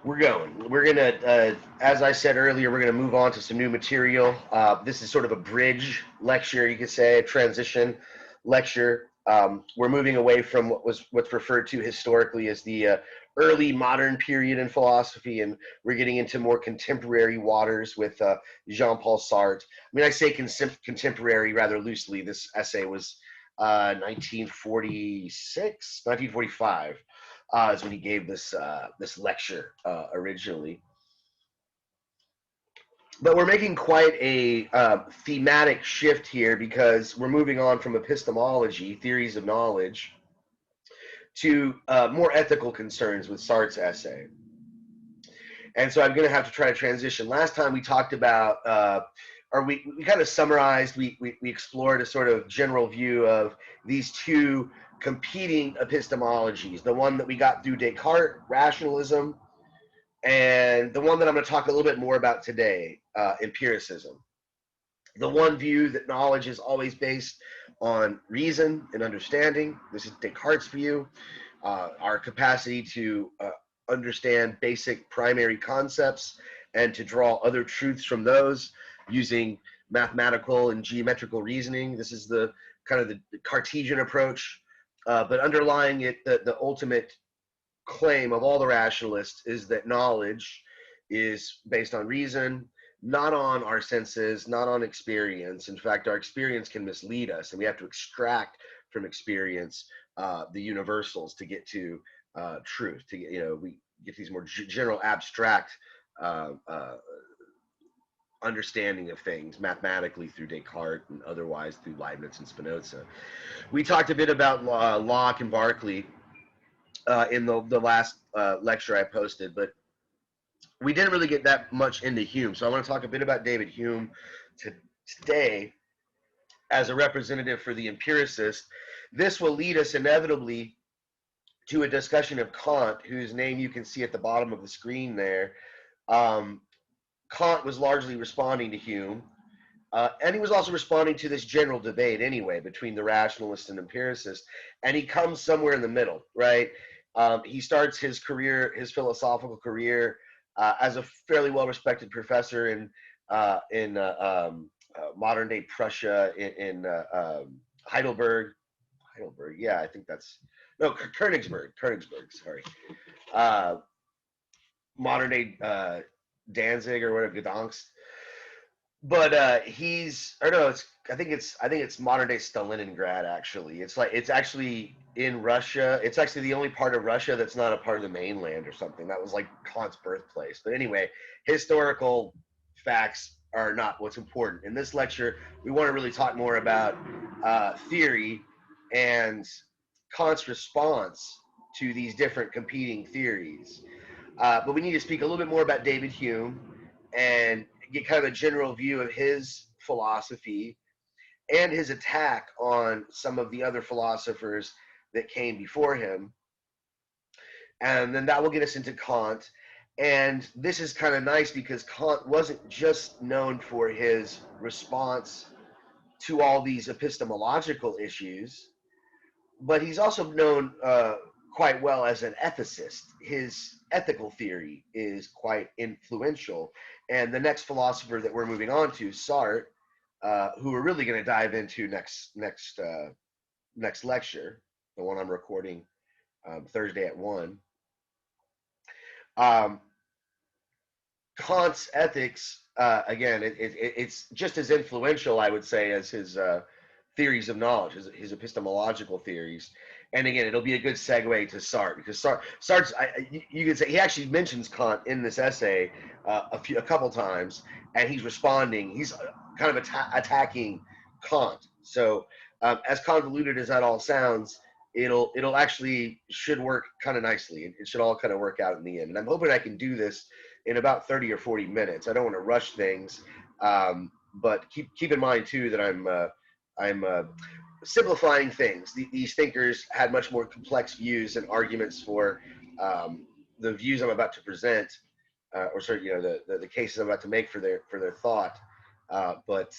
We're going. We're going to, as I said earlier, we're going to move on to some new material. This is sort of a bridge lecture, you could say, a transition lecture. We're moving away from what's referred to historically as the early modern period in philosophy, and we're getting into more contemporary waters with Jean-Paul Sartre. I mean, I say contemporary rather loosely. This essay was 1946, 1945. Is when he gave this lecture originally. But we're making quite a thematic shift here because we're moving on from epistemology, theories of knowledge, to more ethical concerns with Sartre's essay. And so I'm going to have to try to transition. Last time we talked about, or we kind of summarized, we explored a sort of general view of these two competing epistemologies, the one that we got through Descartes, rationalism, and the one that I'm going to talk a little bit more about today, empiricism. The one view that knowledge is always based on reason and understanding. This is Descartes' view, our capacity to understand basic primary concepts and to draw other truths from those using mathematical and geometrical reasoning. This is the kind of the Cartesian approach. But underlying it, the ultimate claim of all the rationalists is that knowledge is based on reason, not on our senses, not on experience. In fact, our experience can mislead us, and we have to extract from experience the universals to get to truth. To get, we get these more general, abstract understanding of things mathematically through Descartes and otherwise through Leibniz and Spinoza. We talked a bit about Locke and Berkeley in the last lecture I posted, but we didn't really get that much into Hume. So I want to talk a bit about David Hume today as a representative for the empiricist. This will lead us inevitably to a discussion of Kant, whose name you can see at the bottom of the screen there. Kant was largely responding to Hume, and he was also responding to this general debate anyway between the rationalist and empiricist, and he comes somewhere in the middle, right? He starts his career, his philosophical career, as a fairly well-respected professor in modern-day Prussia, in Heidelberg, yeah, I think that's, no, Königsberg, sorry. Modern-day Danzig or whatever, Gdansk. But I think it's modern day Stalingrad, actually. It's actually in Russia. It's actually the only part of Russia that's not a part of the mainland or something. That was like Kant's birthplace. But anyway, historical facts are not what's important. In this lecture, we want to really talk more about theory and Kant's response to these different competing theories. But we need to speak a little bit more about David Hume and get kind of a general view of his philosophy and his attack on some of the other philosophers that came before him. And then that will get us into Kant. And this is kind of nice because Kant wasn't just known for his response to all these epistemological issues, but he's also known quite well as an ethicist. His ethical theory is quite influential. And the next philosopher that we're moving on to, Sartre, who we're really going to dive into next lecture, the one I'm recording Thursday at 1. Kant's ethics, again, it's just as influential, I would say, as his theories of knowledge, his epistemological theories. And again, it'll be a good segue to Sartre, because Sartre's, you could say, he actually mentions Kant in this essay a couple times, and he's responding. He's kind of attacking Kant. So as convoluted as that all sounds, it'll actually should work kind of nicely. It should all kind of work out in the end. And I'm hoping I can do this in about 30 or 40 minutes. I don't want to rush things, but keep in mind too that I'm simplifying things. These thinkers had much more complex views and arguments for the views I'm about to present, or sorry, the cases I'm about to make for their thought. But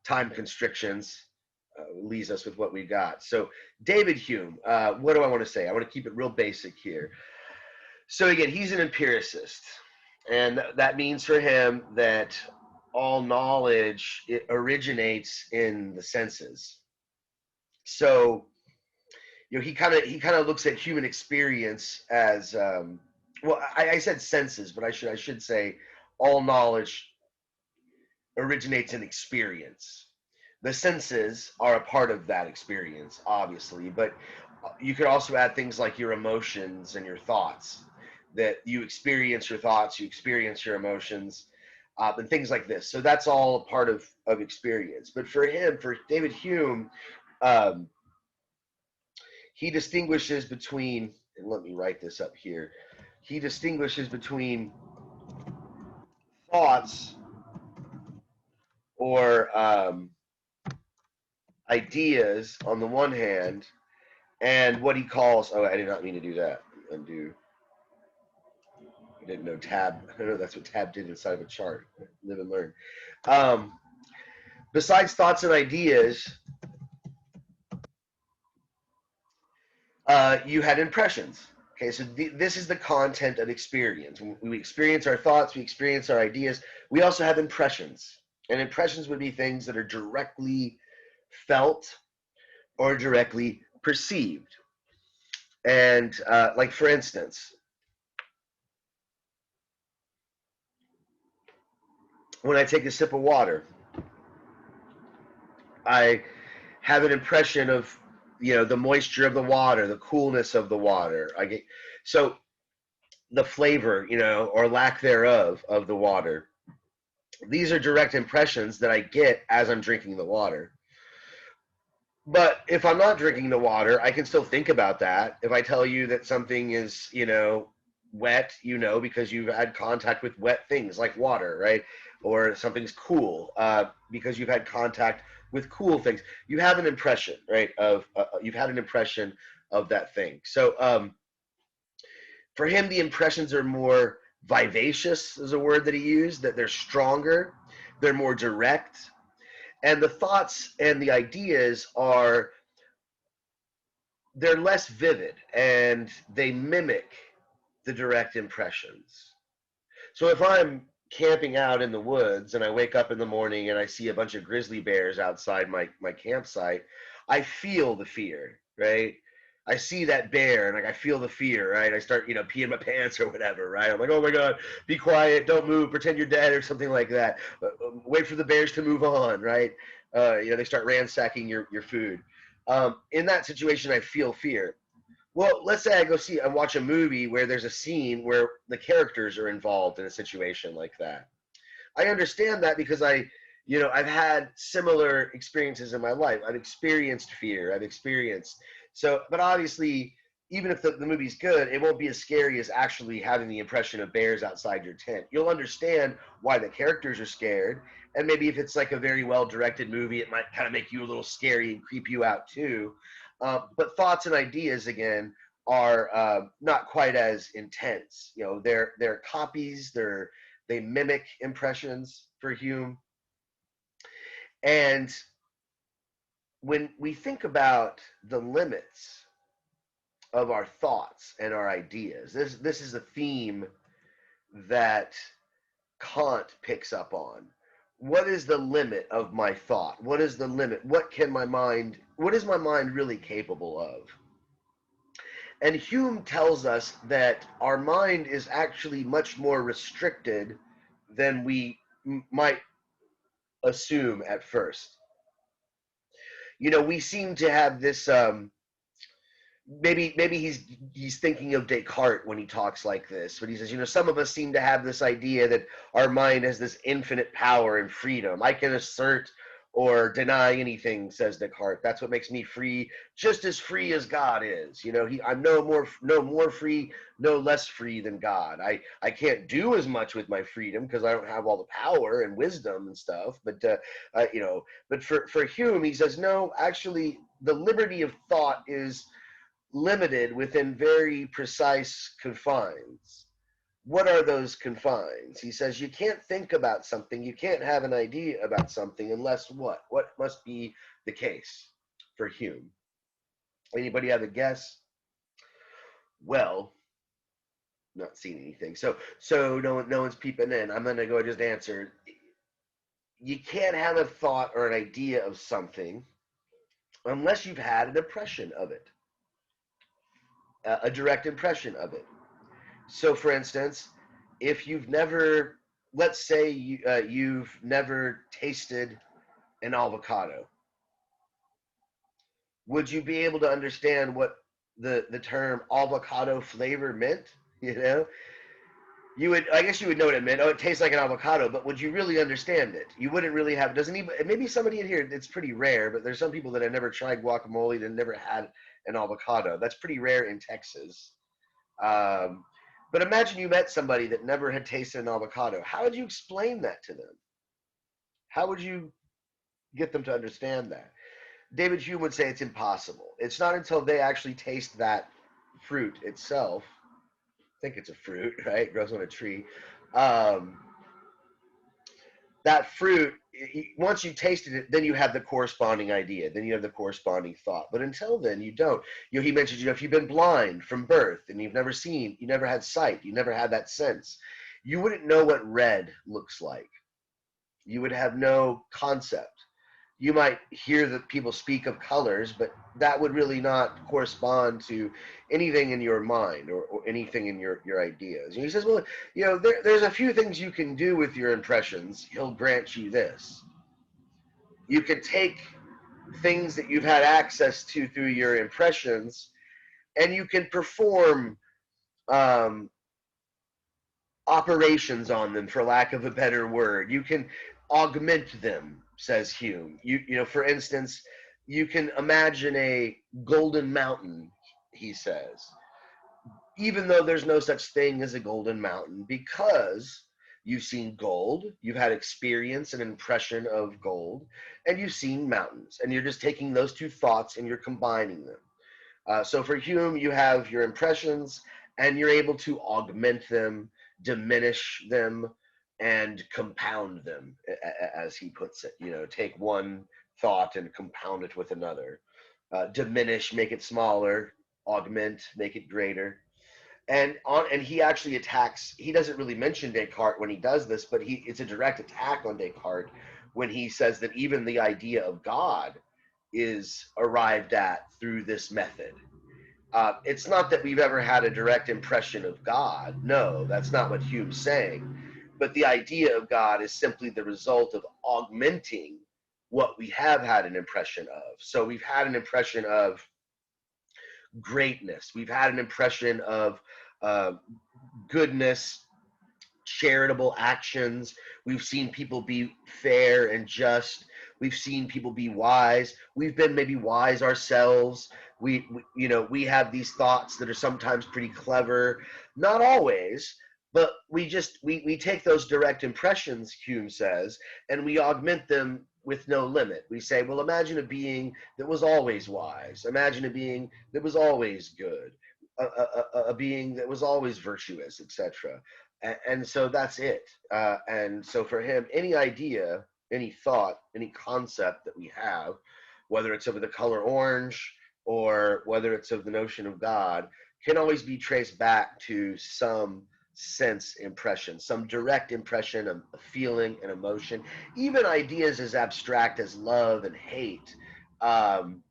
time constrictions leaves us with what we got. So David Hume, what do I want to say? I want to keep it real basic here. So again, he's an empiricist, and that means for him that all knowledge, it originates in the senses. So he kind of looks at human experience as well. I said senses, but I should say all knowledge originates in experience. The senses are a part of that experience, obviously, but you could also add things like your emotions and your thoughts. That you experience your thoughts, you experience your emotions, and things like this. So that's all a part of experience. But for him, for David Hume, um, he distinguishes between, and let me write this up here. He distinguishes between thoughts or ideas on the one hand, and what he calls, oh, I did not mean to do that. Undo. I didn't know tab. I know that's what tab did inside of a chart. Live and learn. Um, Besides thoughts and ideas, you had impressions. Okay, so this is the content of experience. When we experience our thoughts, we experience our ideas. We also have impressions. And impressions would be things that are directly felt or directly perceived. And like, for instance, when I take a sip of water, I have an impression of, the moisture of the water, the coolness of the water. I get so the flavor, or lack thereof of the water. These are direct impressions that I get as I'm drinking the water. But if I'm not drinking the water, I can still think about that. If I tell you that something is, wet, because you've had contact with wet things like water, right? Or something's cool, because you've had contact with cool things. You have an impression, right? You've had an impression of that thing. So for him, the impressions are more vivacious, is a word that he used. That they're stronger, they're more direct, and the thoughts and the ideas they're less vivid, and they mimic the direct impressions. So if I'm camping out in the woods and I wake up in the morning and I see a bunch of grizzly bears outside my campsite, I feel the fear, right? I see that bear and like I feel the fear, right? I start, peeing my pants or whatever, right? I'm like, oh my God, be quiet, don't move, pretend you're dead or something like that. Wait for the bears to move on, right? They start ransacking your food. In that situation, I feel fear. Well, let's say I watch a movie where there's a scene where the characters are involved in a situation like that. I understand that because I've had similar experiences in my life. I've experienced fear. But obviously, even if the movie's good, it won't be as scary as actually having the impression of bears outside your tent. You'll understand why the characters are scared, and maybe if it's like a very well directed movie, it might kind of make you a little scary and creep you out too. But thoughts and ideas, again, are not quite as intense. They're copies. They mimic impressions for Hume. And when we think about the limits of our thoughts and our ideas, this is a theme that Kant picks up on. What is the limit of my thought? What is the limit? What is my mind really capable of? And Hume tells us that our mind is actually much more restricted than we might assume at first. We seem to have this maybe he's thinking of Descartes when he talks like this, but he says, some of us seem to have this idea that our mind has this infinite power and freedom. I can assert or deny anything, says Descartes. That's what makes me free, just as free as God is. I'm no more free, no less free than God. I can't do as much with my freedom because I don't have all the power and wisdom and stuff. But for Hume, he says, no, actually, the liberty of thought is limited within very precise confines. What are those confines? He says you can't think about something, you can't have an idea about something unless what? What must be the case for Hume? Anybody have a guess? Well, not seeing anything. So no one's peeping in. I'm gonna go just answer. You can't have a thought or an idea of something unless you've had an impression of it, a direct impression of it. So, for instance, if you've never, let's say you've never tasted an avocado, would you be able to understand what the term avocado flavor meant? You know, you would, I guess you would know what it meant. Oh, it tastes like an avocado, but would you really understand it? You wouldn't really have. Doesn't even, maybe somebody in here, it's pretty rare, but there's some people that have never tried guacamole that never had an avocado. That's pretty rare in Texas. Um, but imagine you met somebody that never had tasted an avocado. How would you explain that to them? How would you get them to understand that? David Hume would say it's impossible. It's not until they actually taste that fruit itself. I think it's a fruit, right? It grows on a tree. Um, that fruit, once you tasted it, then you have the corresponding idea, then you have the corresponding thought. But until then, you don't. He mentioned, if you've been blind from birth and you've never seen, you never had sight, you never had that sense, you wouldn't know what red looks like. You would have no concept. You might hear that people speak of colors, but that would really not correspond to anything in your mind, or anything in your ideas. And he says, well, there's a few things you can do with your impressions. He'll grant you this. You can take things that you've had access to through your impressions, and you can perform um, operations on them, for lack of a better word. You can augment them, says Hume. For instance, you can imagine a golden mountain, he says, even though there's no such thing as a golden mountain, because you've seen gold, you've had experience and impression of gold, and you've seen mountains, and you're just taking those two thoughts and you're combining them. So for Hume, you have your impressions, and you're able to augment them, diminish them, and compound them, as he puts it. Take one thought and compound it with another. Diminish, make it smaller. Augment, make it greater. And he actually attacks. He doesn't really mention Descartes when he does this, but it's a direct attack on Descartes when he says that even the idea of God is arrived at through this method. It's not that we've ever had a direct impression of God. No, that's not what Hume's saying. But the idea of God is simply the result of augmenting what we have had an impression of. So we've had an impression of greatness. We've had an impression of uh, goodness, charitable actions. We've seen people be fair and just. We've seen people be wise. We've been maybe wise ourselves. We have these thoughts that are sometimes pretty clever, not always, but we take those direct impressions, Hume says, and we augment them with no limit. We say, well, imagine a being that was always wise. Imagine a being that was always good. A being that was always virtuous, etc. And so that's it. And so for him, any idea, any thought, any concept that we have, whether it's of the color orange or whether it's of the notion of God, can always be traced back to some sense impression, some direct impression of a feeling and emotion. Even ideas as abstract as love and hate, um,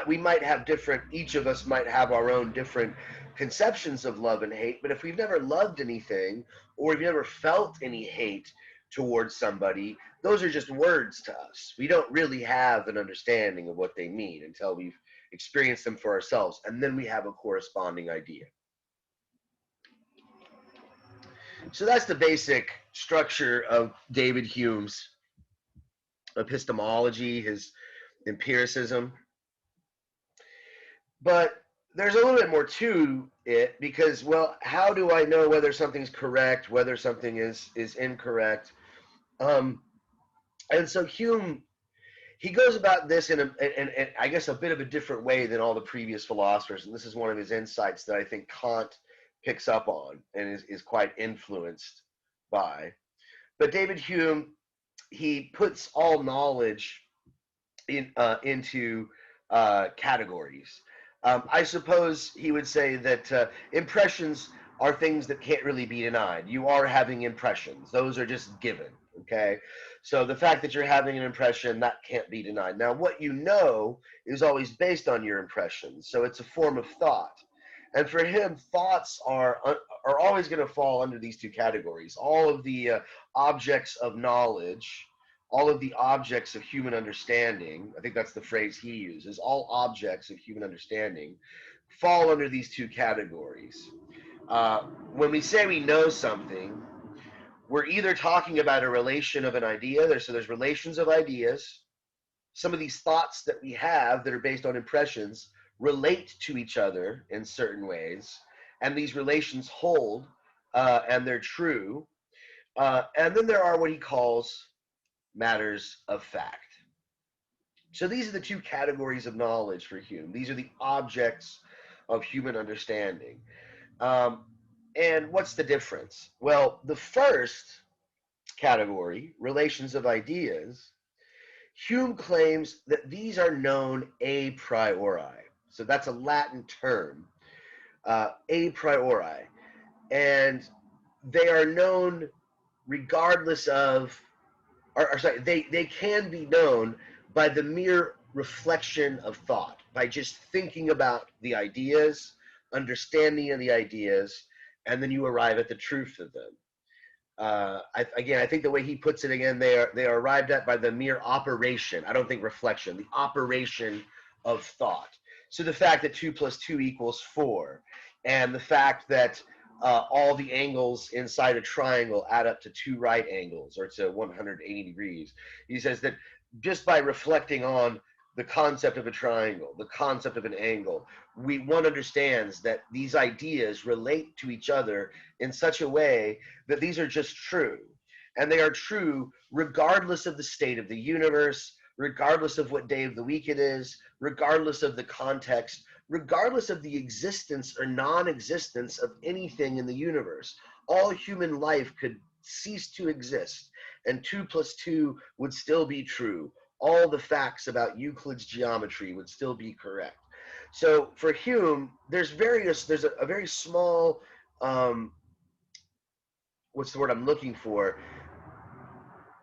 we might have different, each of us might have our own different conceptions of love and hate, but if we've never loved anything, or we've never felt any hate towards somebody, those are just words to us. We don't really have an understanding of what they mean until we've experienced them for ourselves, and then we have a corresponding idea. So that's the basic structure of David Hume's epistemology, his empiricism. But there's a little bit more to it, because, well, how do I know whether something's correct, whether something is incorrect? And so Hume, he goes about this in I guess a bit of a different way than all the previous philosophers, and this is one of his insights that I think Kant picks up on and is quite influenced by. But David Hume, he puts all knowledge into categories. I suppose he would say that impressions are things that can't really be denied. You are having impressions; those are just given. Okay, so the fact that you're having an impression, that can't be denied. Now, what you know is always based on your impressions, so it's a form of thought. And for him, thoughts are always going to fall under these two categories. All of the objects of knowledge, all of the objects of human understanding, I think that's the phrase he uses, all objects of human understanding fall under these two categories. When we say we know something, we're either talking about a relation of an idea, so there's relations of ideas. Some of these thoughts that we have that are based on impressions relate to each other in certain ways, and these relations hold, and they're true. And then there are what he calls matters of fact. So these are the two categories of knowledge for Hume. These are the objects of human understanding. Um, and what's the difference? Well, the first category, relations of ideas, Hume claims that these are known a priori. So that's a Latin term, a priori. And they are known regardless of, or sorry, they can be known by the mere reflection of thought, by just thinking about the ideas, understanding of the ideas, and then you arrive at the truth of them. I think the way he puts it again, they are arrived at by the mere operation. I don't think reflection, the operation of thought. So the fact that 2 plus 2 equals 4, and the fact that all the angles inside a triangle add up to 2 right angles or to 180 degrees. He says that just by reflecting on the concept of a triangle, the concept of an angle, one understands that these ideas relate to each other in such a way that these are just true. And they are true regardless of the state of the universe, regardless of what day of the week it is, regardless of the context, regardless of the existence or non-existence of anything in the universe. All human life could cease to exist, and 2 plus 2 would still be true. All the facts about Euclid's geometry would still be correct. So for Hume, there's a very small, what's the word I'm looking for?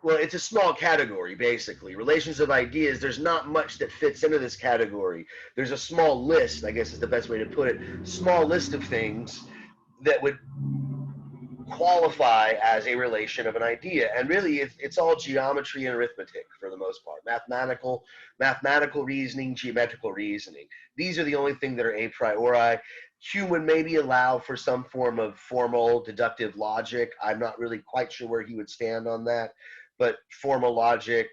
Well, it's a small category, basically. Relations of ideas, there's not much that fits into this category. There's a small list, I guess is the best way to put it, small list of things that would qualify as a relation of an idea. And really, it's all geometry and arithmetic for the most part. Mathematical reasoning, geometrical reasoning. These are the only things that are a priori. Hume would maybe allow for some form of formal deductive logic. I'm not really quite sure where he would stand on that, but formal logic,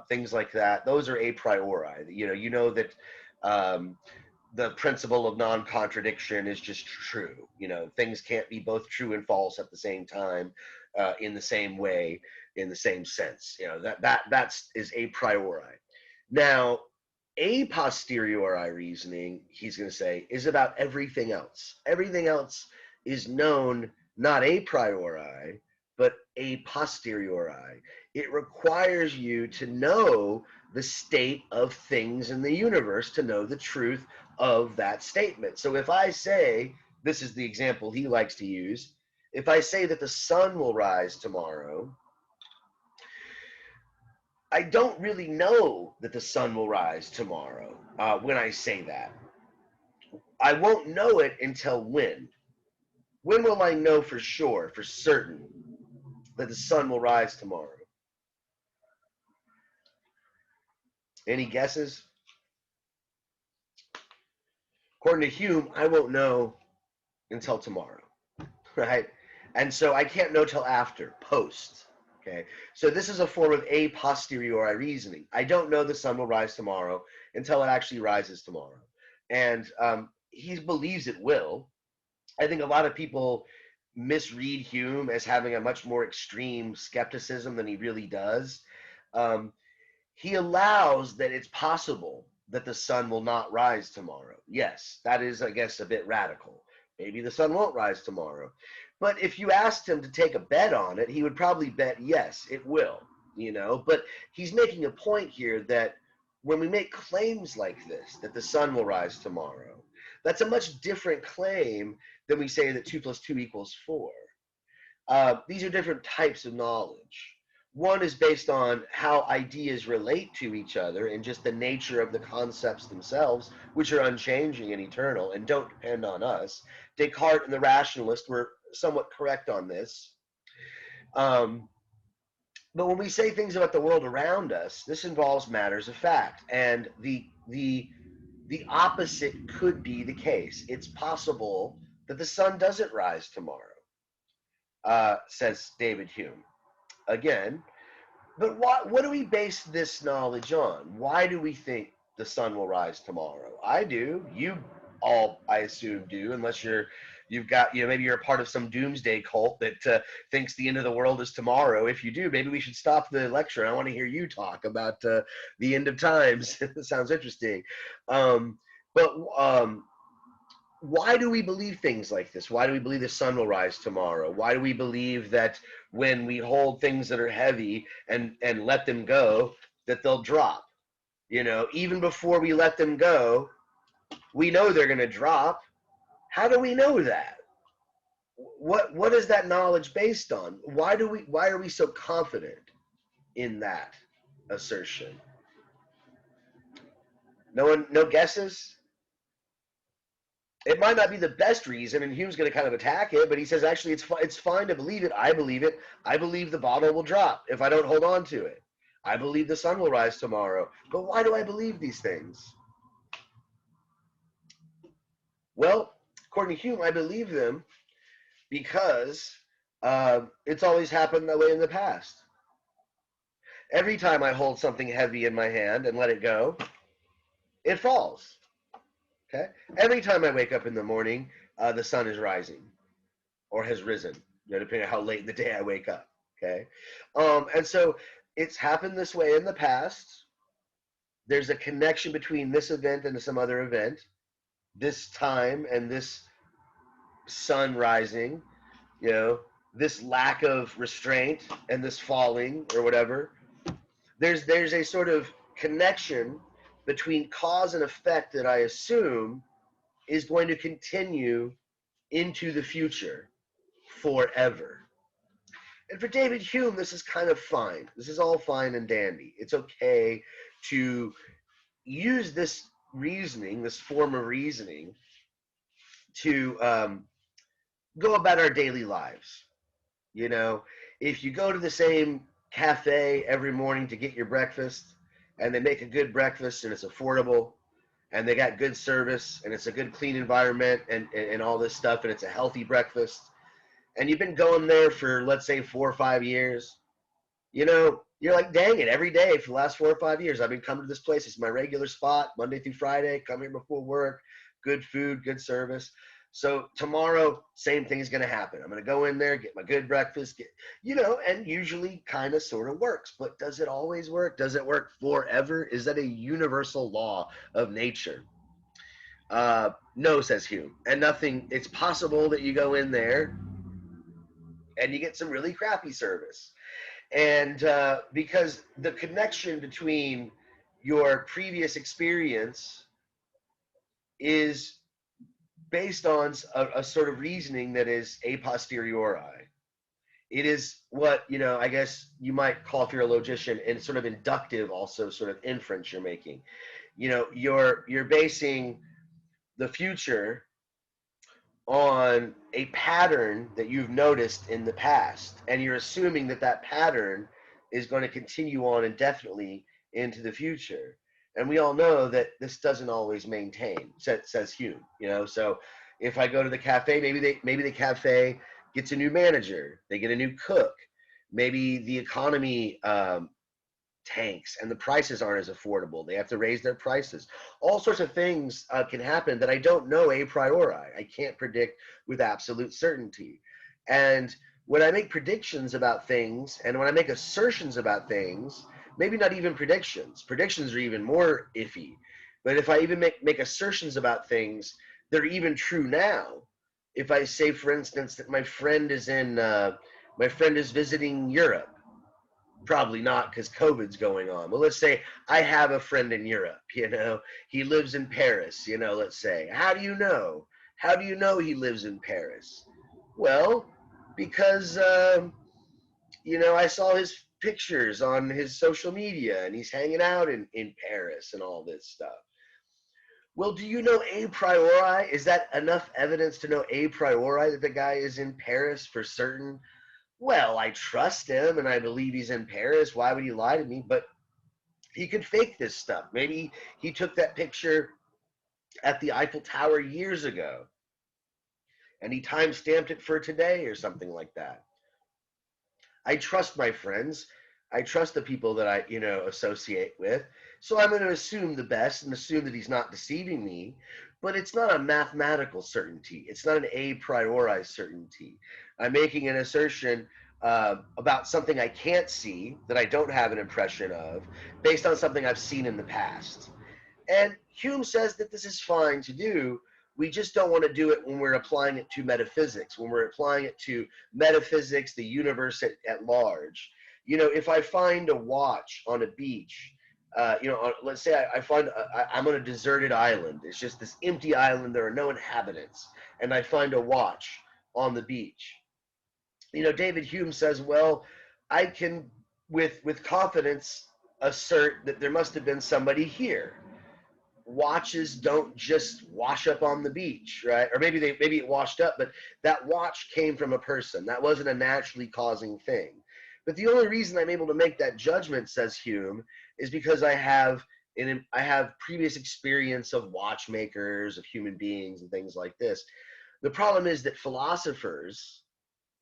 things like that, those are a priori. You know that the principle of non-contradiction is just true. Things can't be both true and false at the same time, in the same way, in the same sense. That is a priori. Now, a posteriori reasoning, he's going to say, is about everything else. Everything else is known not a priori, but a posteriori. It requires you to know the state of things in the universe to know the truth of that statement. So if I say, this is the example he likes to use, if I say that the sun will rise tomorrow, I don't really know that the sun will rise tomorrow when I say that. I won't know it until when? When will I know for sure, for certain, that the sun will rise tomorrow? Any guesses? According to Hume, I won't know until tomorrow, right? And so I can't know till after, post. Okay, so this is a form of a posteriori reasoning. I don't know the sun will rise tomorrow until it actually rises tomorrow. And he believes it will. I think a lot of people misread Hume as having a much more extreme skepticism than he really does. He allows that it's possible that the sun will not rise tomorrow. Yes, that is, I guess, a bit radical. Maybe the sun won't rise tomorrow. But if you asked him to take a bet on it, he would probably bet, yes, it will. But he's making a point here that when we make claims like this, that the sun will rise tomorrow, that's a much different claim than we say that 2 plus 2 equals 4. These are different types of knowledge. One is based on how ideas relate to each other and just the nature of the concepts themselves, which are unchanging and eternal and don't depend on us. Descartes and the rationalist were somewhat correct on this. But when we say things about the world around us, this involves matters of fact, and the opposite could be the case. It's possible that the sun doesn't rise tomorrow, says David Hume. Again, but what do we base this knowledge on? Why do we think the sun will rise tomorrow? I do. You all, I assume, do, unless you've got, maybe you're a part of some doomsday cult that thinks the end of the world is tomorrow. If you do, maybe we should stop the lecture. I want to hear you talk about the end of times. It sounds interesting. But why do we believe things like this? Why do we believe the sun will rise tomorrow? Why do we believe that when we hold things that are heavy and let them go, that they'll drop? Even before we let them go, we know they're going to drop. How do we know that? What is that knowledge based on? Why are we so confident in that assertion? No guesses? It might not be the best reason, and Hume's going to kind of attack it, but he says, actually, it's fine to believe it. I believe it. I believe the bottle will drop if I don't hold on to it. I believe the sun will rise tomorrow. But why do I believe these things? Well, according to Hume, I believe them because it's always happened that way in the past. Every time I hold something heavy in my hand and let it go, it falls. Okay. Every time I wake up in the morning, the sun is rising or has risen, depending on how late in the day I wake up. Okay. And so it's happened this way in the past. There's a connection between this event and some other event, this time and this sun rising, this lack of restraint and this falling or whatever. There's a sort of connection between cause and effect that I assume is going to continue into the future forever. And for David Hume, this is kind of fine. This is all fine and dandy. It's okay to use this reasoning, this form of reasoning, to go about our daily lives. If you go to the same cafe every morning to get your breakfast, and they make a good breakfast and it's affordable, and they got good service and it's a good clean environment and all this stuff, and it's a healthy breakfast, and you've been going there for, let's say, 4 or 5 years, you're like, dang it, every day for the last 4 or 5 years I've been coming to this place. It's my regular spot, Monday through Friday, come here before work, good food, good service. So tomorrow, same thing is going to happen. I'm going to go in there, get my good breakfast, and usually kind of sort of works. But does it always work? Does it work forever? Is that a universal law of nature? No, says Hume. And nothing, it's possible that you go in there and you get some really crappy service. And because the connection between your previous experience is based on a sort of reasoning that is a posteriori. It is what, I guess you might call, if you're a logician, and sort of inductive, also sort of inference you're making. You're basing the future on a pattern that you've noticed in the past, and you're assuming that pattern is going to continue on indefinitely into the future. And we all know that this doesn't always maintain, says Hume. So if I go to the cafe, maybe the cafe gets a new manager, they get a new cook, maybe the economy tanks and the prices aren't as affordable, they have to raise their prices. All sorts of things can happen that I don't know a priori. I can't predict with absolute certainty. And when I make predictions about things, and when I make assertions about things, maybe not even predictions are even more iffy, but if I even make assertions about things, they're even true now. If I say, for instance, that my friend is visiting Europe, Probably not, because COVID's going on. Well, let's say I have a friend in Europe, he lives in Paris, let's say. How do you know? How do you know he lives in Paris? Well, because, I saw his pictures on his social media and he's hanging out in Paris and all this stuff. Well, do you know a priori? Is that enough evidence to know a priori that the guy is in Paris for certain? Well, I trust him and I believe he's in Paris. Why would he lie to me? But he could fake this stuff. Maybe he took that picture at the Eiffel Tower years ago and he time stamped it for today or something like that. I trust my friends. I trust the people that I, associate with. So I'm going to assume the best and assume that he's not deceiving me. But it's not a mathematical certainty. It's not an a priori certainty. I'm making an assertion about something I can't see, that I don't have an impression of, based on something I've seen in the past. And Hume says that this is fine to do. We just don't want to do it when we're applying it to metaphysics, when we're applying it to metaphysics, the universe at large. If I find a watch on a beach, let's say I find I'm on a deserted island. It's just this empty island. There are no inhabitants, and I find a watch on the beach. David Hume says, well, I can, with confidence, assert that there must have been somebody here. Watches don't just wash up on the beach, right? Or maybe it washed up, but that watch came from a person. That wasn't a naturally causing thing. But the only reason I'm able to make that judgment, says Hume, is because I have previous experience of watchmakers, of human beings, and things like this. The problem is that philosophers,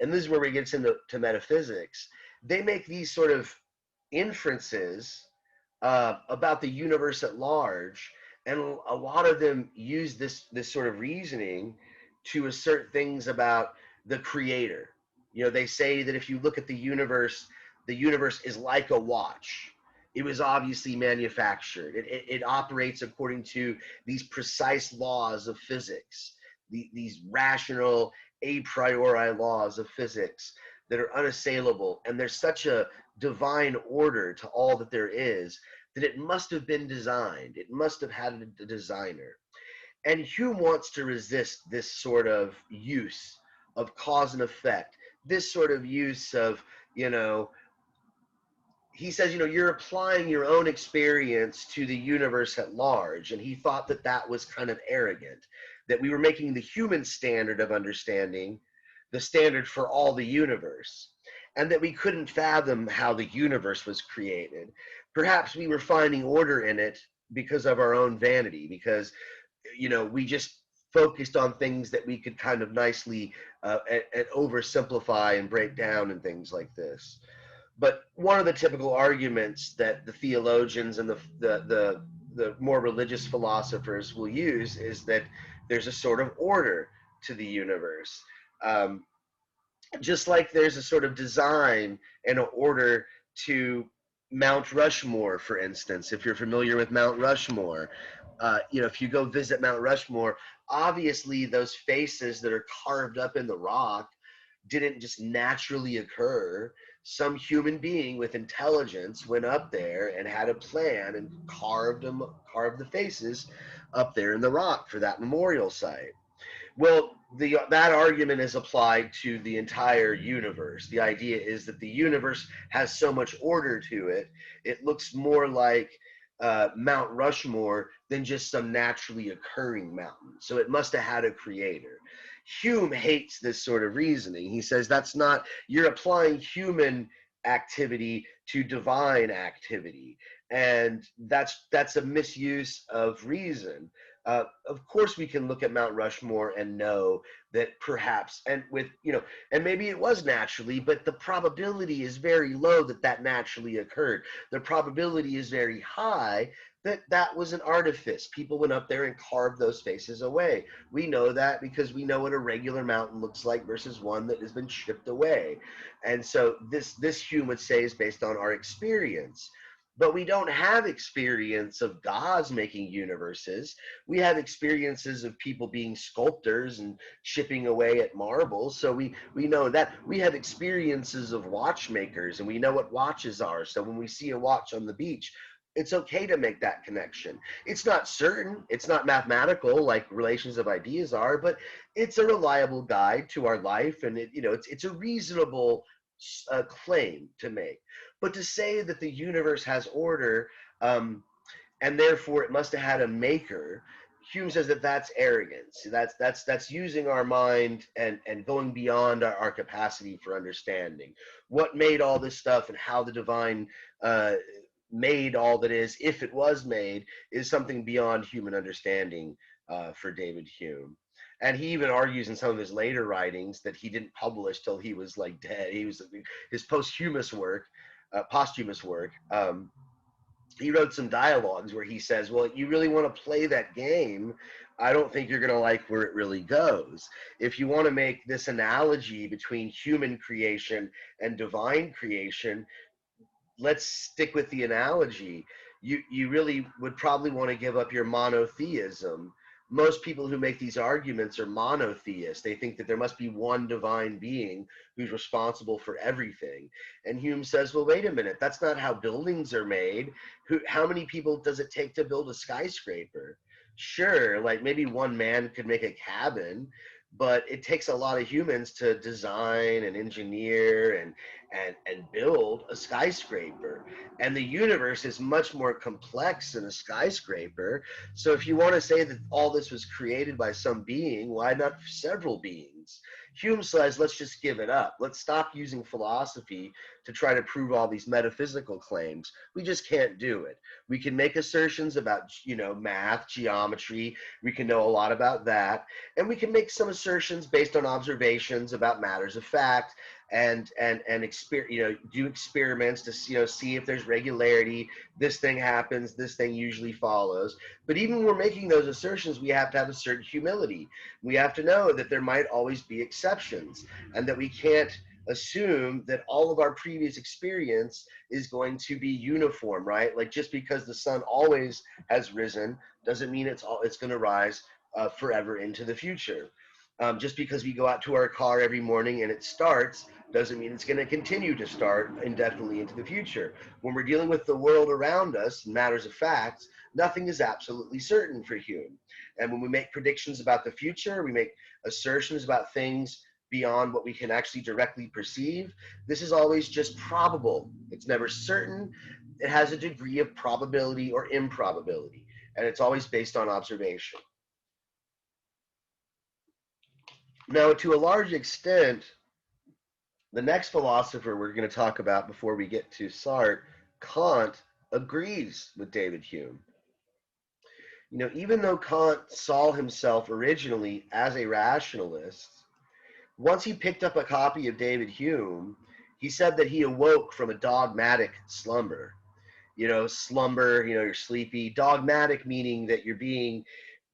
and this is where we get into metaphysics, they make these sort of inferences about the universe at large, and a lot of them use this sort of reasoning to assert things about the creator. They say that if you look at the universe is like a watch. It was obviously manufactured. It operates according to these precise laws of physics, these rational a priori laws of physics that are unassailable. And there's such a divine order to all that there is that it must have been designed. It must have had a designer. And Hume wants to resist this sort of use of cause and effect, this sort of use of, he says, you're applying your own experience to the universe at large. And he thought that that was kind of arrogant, that we were making the human standard of understanding the standard for all the universe, and that we couldn't fathom how the universe was created. Perhaps we were finding order in it because of our own vanity, because, we just focused on things that we could kind of nicely and oversimplify and break down and things like this. But one of the typical arguments that the theologians and the more religious philosophers will use is that there's a sort of order to the universe. Just like there's a sort of design and an order to Mount Rushmore, for instance. If you're familiar with Mount Rushmore, if you go visit Mount Rushmore, obviously those faces that are carved up in the rock didn't just naturally occur. Some human being with intelligence went up there and had a plan and carved the faces up there in the rock for that memorial site. Well, that argument is applied to the entire universe. The idea is that the universe has so much order to it, it looks more like Mount Rushmore than just some naturally occurring mountain. So it must have had a creator. Hume hates this sort of reasoning. He says you're applying human activity to divine activity, and that's a misuse of reason. Of course, we can look at Mount Rushmore and know that perhaps, and maybe it was naturally, but the probability is very low that naturally occurred. The probability is very high that was an artifice. People went up there and carved those faces away. We know that because we know what a regular mountain looks like versus one that has been chipped away. And so this Hume would say is based on our experience. But we don't have experience of gods making universes. We have experiences of people being sculptors and chipping away at marble. So we know that. We have experiences of watchmakers, and we know what watches are. So when we see a watch on the beach, it's okay to make that connection. It's not certain, it's not mathematical like relations of ideas are, but it's a reliable guide to our life, and it's a reasonable claim to make. But to say that the universe has order, and therefore it must have had a maker, Hume says that that's arrogance. That's using our mind and going beyond our capacity for understanding. What made all this stuff and how the divine made all that is, if it was made, is something beyond human understanding for David Hume. And he even argues in some of his later writings that he didn't publish till he was like dead. He was his posthumous work. He wrote some dialogues where he says, well, you really want to play that game, I don't think you're going to like where it really goes. If you want to make this analogy between human creation and divine creation, let's stick with the analogy. You really would probably want to give up your monotheism. Most people who make these arguments are monotheists. They think that there must be one divine being who's responsible for everything. And Hume says, well, wait a minute, that's not how buildings are made. How many people does it take to build a skyscraper? Sure, like maybe one man could make a cabin, but it takes a lot of humans to design and engineer and build a skyscraper. And the universe is much more complex than a skyscraper. So if you want to say that all this was created by some being, why not several beings? Hume says, let's just give it up. Let's stop using philosophy to try to prove all these metaphysical claims. We just can't do it. We can make assertions about, math, geometry. We can know a lot about that. And we can make some assertions based on observations about matters of fact, and do experiments to see if there's regularity. This thing happens, this thing usually follows. But even when we're making those assertions, we have to have a certain humility. We have to know that there might always be exceptions, and that we can't assume that all of our previous experience is going to be uniform, right? Like, just because the sun always has risen doesn't mean it's going to rise forever into the future. Just because we go out to our car every morning and it starts doesn't mean it's going to continue to start indefinitely into the future. When we're dealing with the world around us, matters of facts, nothing is absolutely certain for Hume. And when we make predictions about the future, we make assertions about things beyond what we can actually directly perceive. This is always just probable. It's never certain. It has a degree of probability or improbability, and it's always based on observation. Now, to a large extent, the next philosopher we're going to talk about before we get to Sartre, Kant, agrees with David Hume. Even though Kant saw himself originally as a rationalist, once he picked up a copy of David Hume, he said that he awoke from a dogmatic slumber. Slumber, you're sleepy. Dogmatic meaning that you're being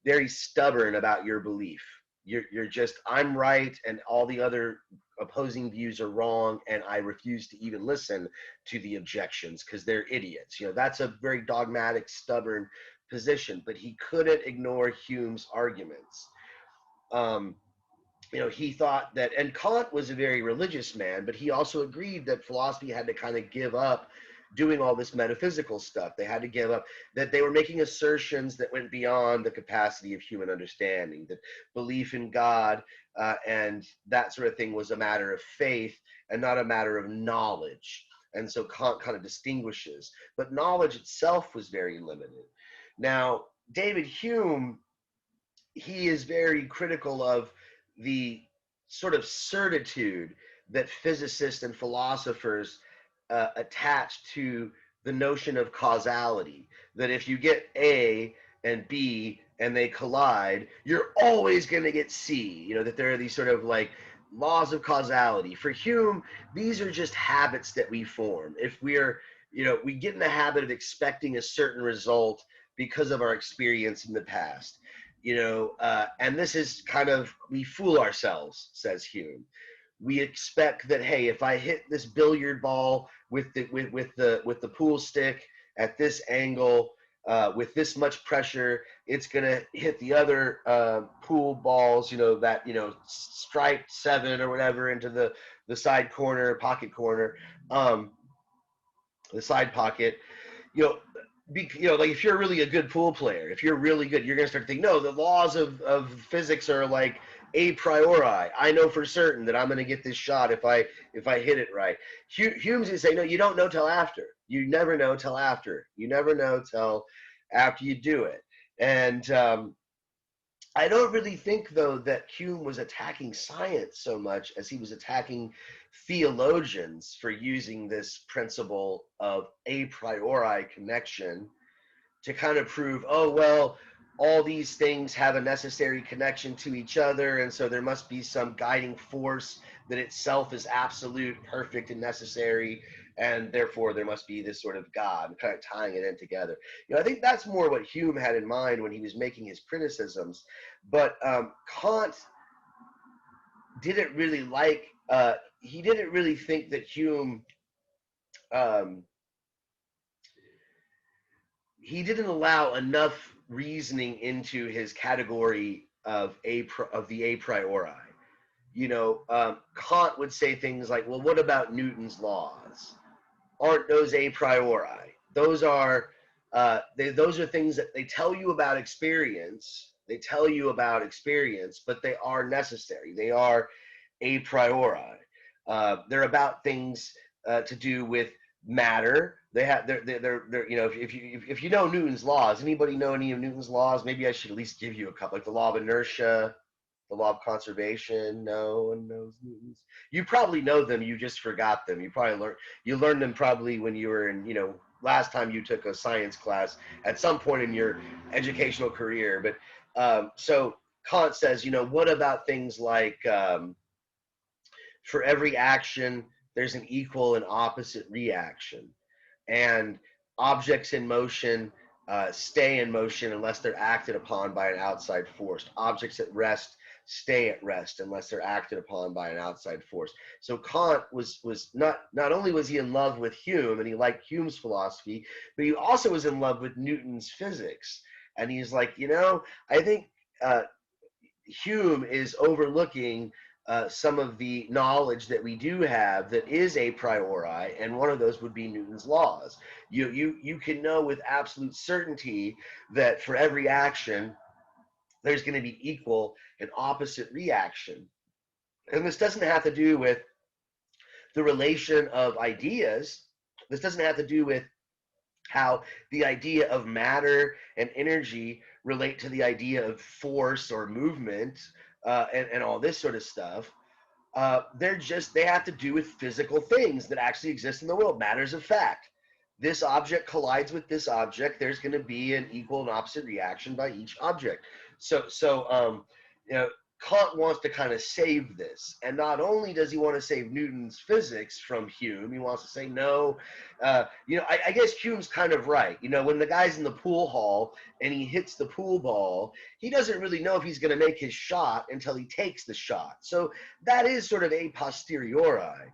very stubborn about your belief. You're just, I'm right and all the other opposing views are wrong, and I refuse to even listen to the objections because they're idiots. That's a very dogmatic, stubborn position, but he couldn't ignore Hume's arguments. He thought that, and Kant was a very religious man, but he also agreed that philosophy had to kind of give up doing all this metaphysical stuff. They had to give up, that they were making assertions that went beyond the capacity of human understanding, that belief in God and that sort of thing was a matter of faith and not a matter of knowledge. And so Kant kind of distinguishes, but knowledge itself was very limited. Now, David Hume, he is very critical of the sort of certitude that physicists and philosophers attach to the notion of causality, that if you get A and B and they collide, you're always going to get C, that there are these sort of like laws of causality. For Hume, these are just habits that we form. If we're, we get in the habit of expecting a certain result because of our experience in the past. And this is kind of, we fool ourselves, says Hume. We expect that, hey, if I hit this billiard ball with the pool stick at this angle with this much pressure, it's going to hit the other pool balls, that, striped 7 or whatever into the side corner, pocket corner, um, the side pocket, you know, like if you're really a good pool player, if you're really good, you're gonna start to think, no, the laws of physics are like a priori. I know for certain that I'm gonna get this shot if I hit it right. Hume's gonna say, no, you don't know till after. You never know till after. You never know till after you do it. And I don't really think, though, that Hume was attacking science so much as he was attacking theologians for using this principle of a priori connection to kind of prove, oh, well, all these things have a necessary connection to each other, and so there must be some guiding force that itself is absolute, perfect, and necessary, and therefore there must be this sort of God, kind of tying it in together. I think that's more what Hume had in mind when he was making his criticisms. But Kant didn't really he didn't really think that Hume, um, he didn't allow enough reasoning into his category of the a priori. Kant would say things like, well, what about Newton's laws? Aren't those a priori? Those are those are things that they tell you about experience. They tell you about experience, but they are necessary. They are a priori. They're about things to do with matter. They're if you know Newton's laws. Anybody know any of Newton's laws? Maybe I should at least give you a couple, like the law of inertia, the law of conservation. No one knows Newton's. You probably know them. You just forgot them. You learned them probably when you were in, last time you took a science class at some point in your educational career. But so Kant says, what about things like for every action, there's an equal and opposite reaction. And objects in motion stay in motion unless they're acted upon by an outside force. Objects at rest stay at rest unless they're acted upon by an outside force. So Kant was not only was he in love with Hume and he liked Hume's philosophy, but he also was in love with Newton's physics. And he's like, I think Hume is overlooking some of the knowledge that we do have that is a priori, and one of those would be Newton's laws. You can know with absolute certainty that for every action, there's going to be equal and opposite reaction. And this doesn't have to do with the relation of ideas. This doesn't have to do with how the idea of matter and energy relate to the idea of force or movement and all this sort of stuff. They have to do with physical things that actually exist in the world, matters of fact. This object collides with this object, there's going to be an equal and opposite reaction by each object. So Kant wants to kind of save this. And not only does he want to save Newton's physics from Hume, he wants to say, no, I guess Hume's kind of right. When the guy's in the pool hall and he hits the pool ball, he doesn't really know if he's going to make his shot until he takes the shot. So that is sort of a posteriori.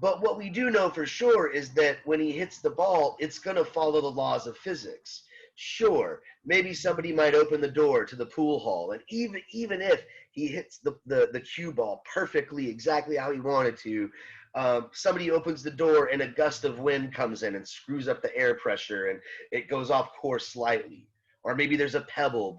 But what we do know for sure is that when he hits the ball, it's going to follow the laws of physics. Sure, maybe somebody might open the door to the pool hall, and even if he hits the cue ball perfectly, exactly how he wanted to, somebody opens the door and a gust of wind comes in and screws up the air pressure, and it goes off course slightly. Or maybe there's a pebble,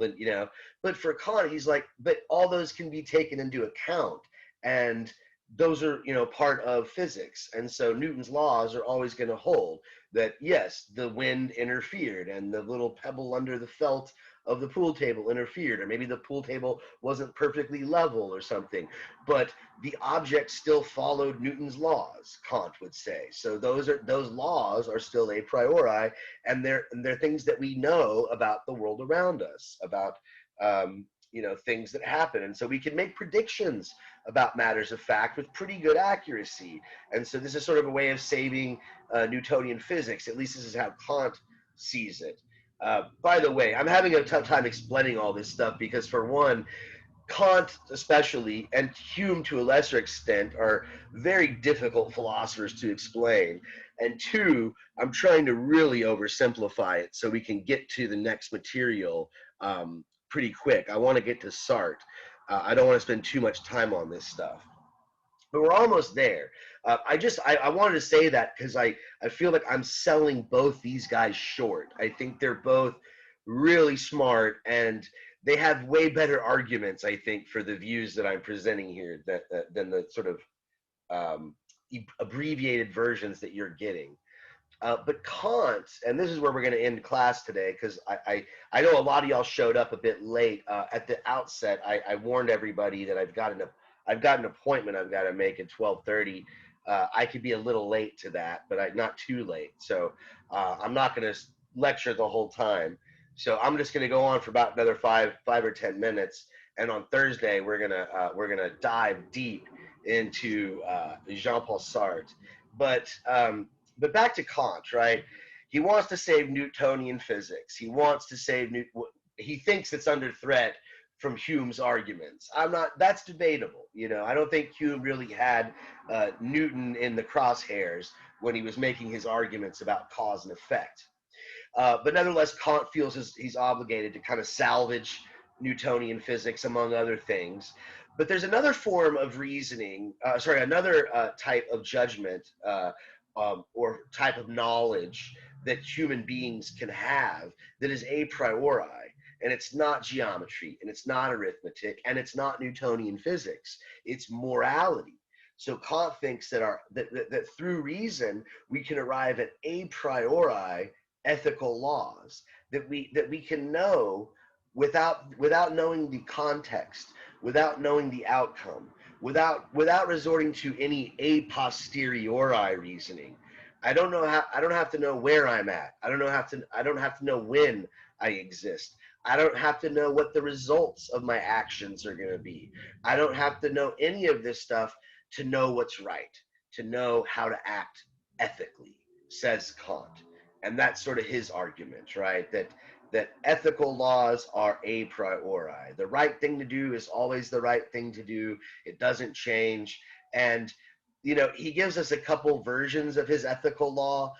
but for Kant, he's like, but all those can be taken into account, and those are part of physics. And so Newton's laws are always going to hold that, yes, the wind interfered and the little pebble under the felt of the pool table interfered, or maybe the pool table wasn't perfectly level or something, but the object still followed Newton's laws, Kant would say. So those laws are still a priori, and they're things that we know about the world around us, about things that happen. And so we can make predictions about matters of fact with pretty good accuracy. And so this is sort of a way of saving Newtonian physics. At least this is how Kant sees it. By the way, I'm having a tough time explaining all this stuff because, for one, Kant especially, and Hume to a lesser extent, are very difficult philosophers to explain. And two, I'm trying to really oversimplify it so we can get to the next material pretty quick. I want to get to Sartre. I don't want to spend too much time on this stuff, but we're almost there. I wanted to say that because I feel like I'm selling both these guys short. I think they're both really smart, and they have way better arguments, I think, for the views that I'm presenting here than the sort of um, abbreviated versions that you're getting. But Kant, and this is where we're going to end class today, because I know a lot of y'all showed up a bit late. At the outset, I warned everybody that I've got an appointment I've got to make at 12:30. I could be a little late to that, but not too late. So I'm not going to lecture the whole time. So I'm just going to go on for about another five or 10 minutes. And on Thursday, we're gonna dive deep into Jean-Paul Sartre. But back to Kant, right? He wants to save Newtonian physics. He wants to save he thinks it's under threat from Hume's arguments. I'm not. That's debatable. I don't think Hume really had Newton in the crosshairs when he was making his arguments about cause and effect. But nevertheless, Kant feels he's obligated to kind of salvage Newtonian physics, among other things. But there's another form of reasoning, another type of judgment or type of knowledge that human beings can have that is a priori. And it's not geometry, and it's not arithmetic, and it's not Newtonian physics. It's morality. So Kant thinks that through reason we can arrive at a priori ethical laws that we can know without knowing the context, without knowing the outcome, without resorting to any a posteriori reasoning. I don't have to know where I'm at. I don't have to know when I exist. I don't have to know what the results of my actions are going to be. I don't have to know any of this stuff to know what's right, to know how to act ethically, says Kant. And that's sort of his argument, right? That ethical laws are a priori. The right thing to do is always the right thing to do. It doesn't change. And he gives us a couple versions of his ethical law.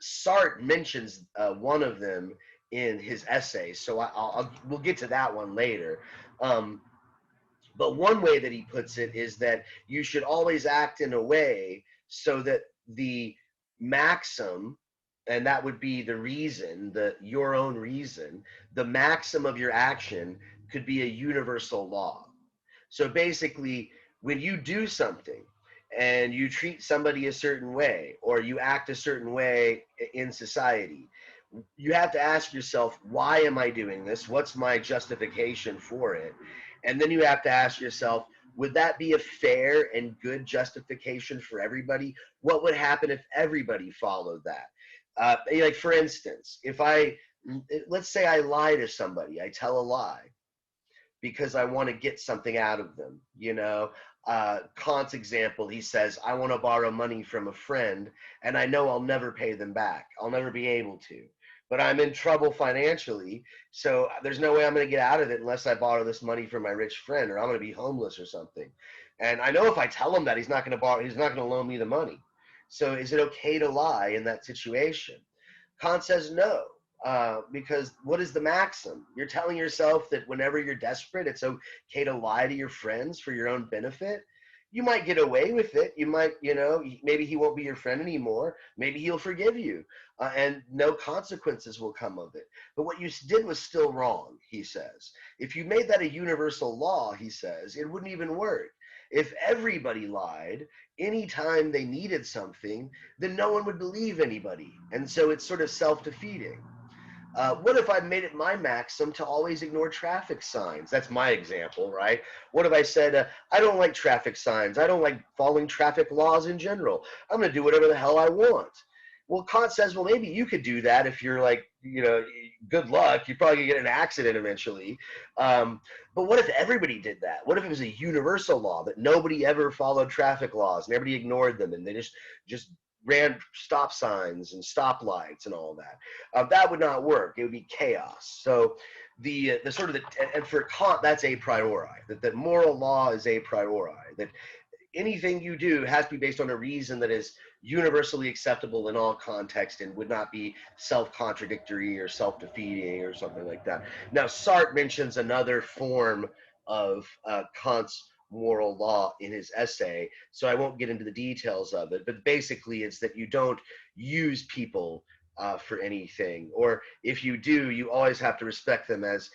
Sartre mentions one of them in his essay, so we'll get to that one later. But one way that he puts it is that you should always act in a way so that the maxim, and that would be the reason, your own reason, the maxim of your action could be a universal law. So basically, when you do something and you treat somebody a certain way, or you act a certain way in society, you have to ask yourself, why am I doing this? What's my justification for it? And then you have to ask yourself, would that be a fair and good justification for everybody? What would happen if everybody followed that? Like, for instance, let's say I lie to somebody, I tell a lie because I want to get something out of them. Kant's example, he says, I want to borrow money from a friend, and I know I'll never pay them back. I'll never be able to. But I'm in trouble financially, so there's no way I'm going to get out of it unless I borrow this money from my rich friend, or I'm going to be homeless or something. And I know if I tell him that, he's not going to loan me the money. So is it okay to lie in that situation? Kant says no. Because what is the maxim? You're telling yourself that whenever you're desperate, it's okay to lie to your friends for your own benefit. You might get away with it. You might, maybe he won't be your friend anymore. Maybe he'll forgive you, and no consequences will come of it. But what you did was still wrong, he says. If you made that a universal law, he says, it wouldn't even work. If everybody lied anytime they needed something, then no one would believe anybody. And so it's sort of self-defeating. What if I made it my maxim to always ignore traffic signs? That's my example, right? What if I said, I don't like traffic signs. I don't like following traffic laws in general. I'm going to do whatever the hell I want. Well, Kant says, well, maybe you could do that if you're like, good luck. You're probably going to get in an accident eventually. But what if everybody did that? What if it was a universal law that nobody ever followed traffic laws and everybody ignored them and they just ran stop signs and stoplights and all that? That would not work. It would be chaos. So the sort of the, and for Kant, that's a priori, that moral law is a priori, that anything you do has to be based on a reason that is universally acceptable in all context and would not be self-contradictory or self-defeating or something like that. Now, Sartre mentions another form of Kant's moral law in his essay, so I won't get into the details of it, but basically it's that you don't use people for anything, or if you do, you always have to respect them as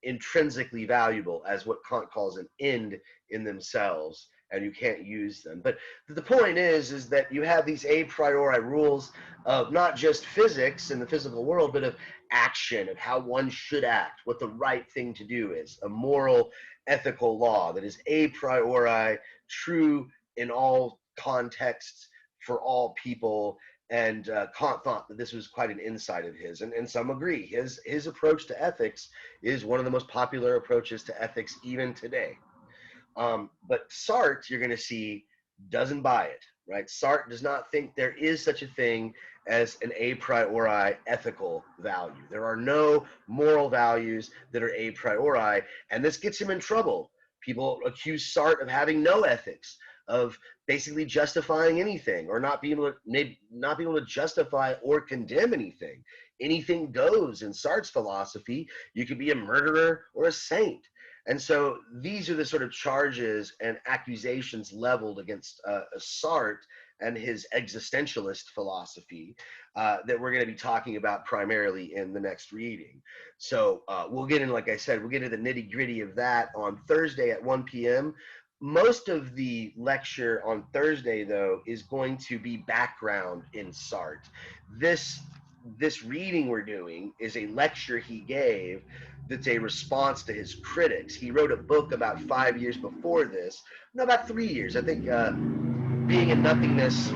intrinsically valuable, as what Kant calls an end in themselves, and you can't use them. But the point is that you have these a priori rules of not just physics in the physical world, but of action, of how one should act, what the right thing to do is, a moral, ethical law that is a priori true in all contexts for all people. And Kant thought that this was quite an insight of his, and some agree. His approach to ethics is one of the most popular approaches to ethics even today. But Sartre, you're going to see, doesn't buy it, right? Sartre does not think there is such a thing as an a priori ethical value. There are no moral values that are a priori, and this gets him in trouble. People accuse Sartre of having no ethics, of basically justifying anything, or not being able to not being able to justify or condemn anything. Anything goes in Sartre's philosophy. You could be a murderer or a saint. And so these are the sort of charges and accusations leveled against Sartre and his existentialist philosophy that we're going to be talking about primarily in the next reading. So we'll get in, like I said, we'll get into the nitty gritty of that on Thursday at 1 p.m. Most of the lecture on Thursday, though, is going to be background in Sartre. This reading we're doing is a lecture he gave that's a response to his critics. He wrote a book about 5 years before this, no, about 3 years. I think Being in Nothingness,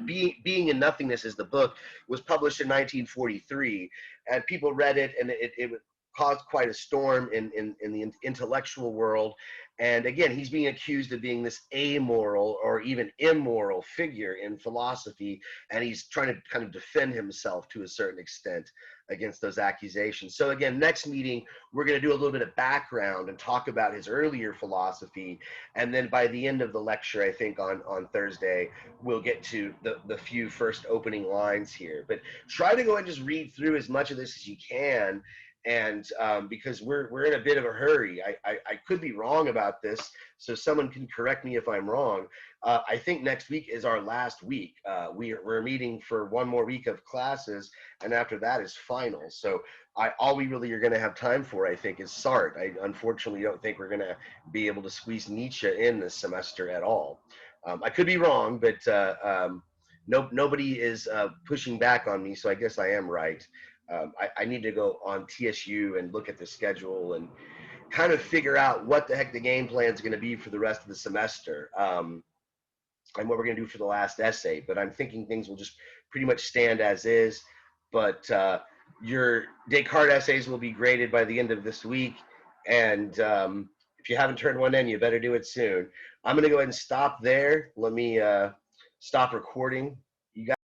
Being in Nothingness is the book, was published in 1943, and people read it, and it caused quite a storm in the intellectual world. And again, he's being accused of being this amoral or even immoral figure in philosophy, and he's trying to kind of defend himself to a certain extent against those accusations. So again, next meeting, we're going to do a little bit of background and talk about his earlier philosophy, and then by the end of the lecture, I think on Thursday, we'll get to the few first opening lines here. But try to go and just read through as much of this as you can, and because we're in a bit of a hurry. I could be wrong about this, so someone can correct me if I'm wrong. I think next week is our last week. We're meeting for one more week of classes, and after that is finals. So all we really are going to have time for, I think, is Sartre. I unfortunately don't think we're going to be able to squeeze Nietzsche in this semester at all. I could be wrong, but nobody is pushing back on me, so I guess I am right. I need to go on TSU and look at the schedule and kind of figure out what the heck the game plan is going to be for the rest of the semester, and what we're going to do for the last essay. But I'm thinking things will just pretty much stand as is. But your Descartes essays will be graded by the end of this week, and if you haven't turned one in, you better do it soon. I'm going to go ahead and stop there. Let me stop recording. You guys